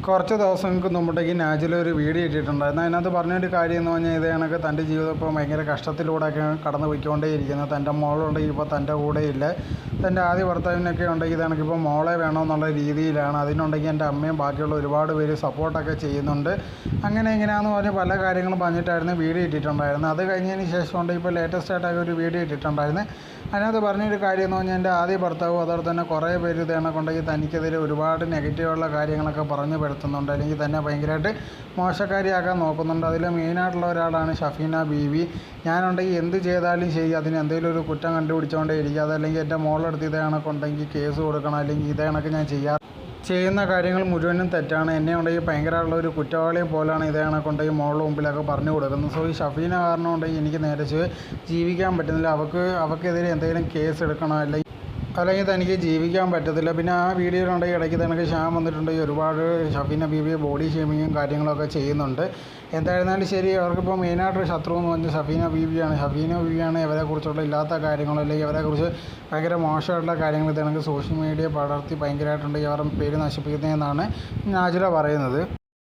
കുറച്ച് ദിവസങ്ങൾക്ക് മുമ്പത്തേക്ക് നാജിൽ ഒരു വീഡിയോ ഇട്ടിട്ടുണ്ടായിരുന്നു. അതിനകത്ത് പറഞ്ഞൊരു കാര്യം എന്ന് പറഞ്ഞാൽ ഇത് കണക്ക് തൻ്റെ ജീവിതം ഇപ്പോൾ ഭയങ്കര കഷ്ടത്തിലൂടെയൊക്കെയാണ് കടന്നു പോയിക്കൊണ്ടേയിരിക്കുന്നത്. തൻ്റെ മോളുണ്ടെങ്കിൽ ഇപ്പോൾ തൻ്റെ കൂടെ ഇല്ല. തൻ്റെ ആദ്യ ഭർത്താവിനൊക്കെ ഉണ്ടെങ്കിൽ ഇത് കണക്കിപ്പോൾ മോളെ വേണമെന്നുള്ള രീതിയിലാണ്. അതിനുണ്ടെങ്കിൽ എൻ്റെ അമ്മയും ബാക്കിയുള്ള ഒരുപാട് പേര് സപ്പോർട്ടൊക്കെ ചെയ്യുന്നുണ്ട്. അങ്ങനെ എങ്ങനെയാണെന്ന് പറഞ്ഞ് പല കാര്യങ്ങളും പറഞ്ഞിട്ടായിരുന്നു വീഡിയോ ഇട്ടിട്ടുണ്ടായിരുന്നു. അത് കഴിഞ്ഞതിന് ശേഷം കൊണ്ട് ഇപ്പോൾ ലേറ്റസ്റ്റ് ആയിട്ടൊക്കെ ഒരു വീഡിയോ ഇട്ടിട്ടുണ്ടായിരുന്നു. അതിനകത്ത് പറഞ്ഞൊരു കാര്യം എന്ന് പറഞ്ഞാൽ എൻ്റെ ആദ്യ ഭർത്താവും അതുപോലെ തന്നെ കുറേ പേര് ഇത് കണക്കുണ്ടെങ്കിൽ തനിക്കെതിരെ ഒരുപാട് നെഗറ്റീവുള്ള കാര്യങ്ങളൊക്കെ പറഞ്ഞു പെടുത്തുന്നുണ്ട്, അല്ലെങ്കിൽ തന്നെ ഭയങ്കരമായിട്ട് മോശക്കാരിയാക്കാൻ നോക്കുന്നുണ്ട്. അതിൽ മെയിനായിട്ടുള്ള ഒരാളാണ് ഷഫീന ബീവി. ഞാനുണ്ടെങ്കിൽ എന്ത് ചെയ്താലും ശരി അതിന് എന്തെങ്കിലും ഒരു കുറ്റം കണ്ടുപിടിച്ചുകൊണ്ടേ ഇരിക്കുക. അതല്ലെങ്കിൽ എൻ്റെ മോളെടുത്ത് ഇതേ കണക്കുണ്ടെങ്കിൽ കേസ് കൊടുക്കണം, അല്ലെങ്കിൽ ഇതേ കണക്ക് ഞാൻ ചെയ്യുന്ന കാര്യങ്ങൾ മുഴുവനും തെറ്റാണ്. എന്നെ ഉണ്ടെങ്കിൽ ഭയങ്കരമുള്ള ഒരു കുറ്റവാളിയെ പോലെയാണ് ഇതേ കണക്കുണ്ടെങ്കിൽ മോളുടെ മുമ്പിലൊക്കെ പറഞ്ഞു കൊടുക്കുന്നത്. സോ ഈ ഷഫീന കാരണം ഉണ്ടെങ്കിൽ എനിക്ക് നേരെ ജീവിക്കാൻ പറ്റുന്നില്ല. അവൾക്കെതിരെ എന്തെങ്കിലും കേസ് എടുക്കണം, അല്ലെങ്കിൽ തനിക്ക് ജീവിക്കാൻ പറ്റത്തില്ല. പിന്നെ ആ വീഡിയോയിലുണ്ടെങ്കിൽ ഇടയ്ക്ക് തനിക്ക് ക്ഷാം വന്നിട്ടുണ്ടെങ്കിൽ ഒരുപാട് ഷഫീന ബീവിയെ ബോഡി ഷേമിങ്ങും കാര്യങ്ങളൊക്കെ ചെയ്യുന്നുണ്ട്. എന്തായിരുന്നാലും ശരി, അവർക്കിപ്പോൾ മെയിനായിട്ടൊരു ശത്രു എന്ന് പറഞ്ഞാൽ ഷഫീന ബീവിയാണ്. ഇവരെക്കുറിച്ചുള്ള ഇല്ലാത്ത കാര്യങ്ങളോ അല്ലെങ്കിൽ ഇവരെക്കുറിച്ച് ഭയങ്കര മോശമായിട്ടുള്ള കാര്യങ്ങൾ ഇതേക്ക് സോഷ്യൽ മീഡിയ പടർത്തി ഭയങ്കരമായിട്ടുണ്ടെങ്കിൽ അവരുടെ പേര് നശിപ്പിക്കുന്നതെന്നാണ് നാജില പറയുന്നത്.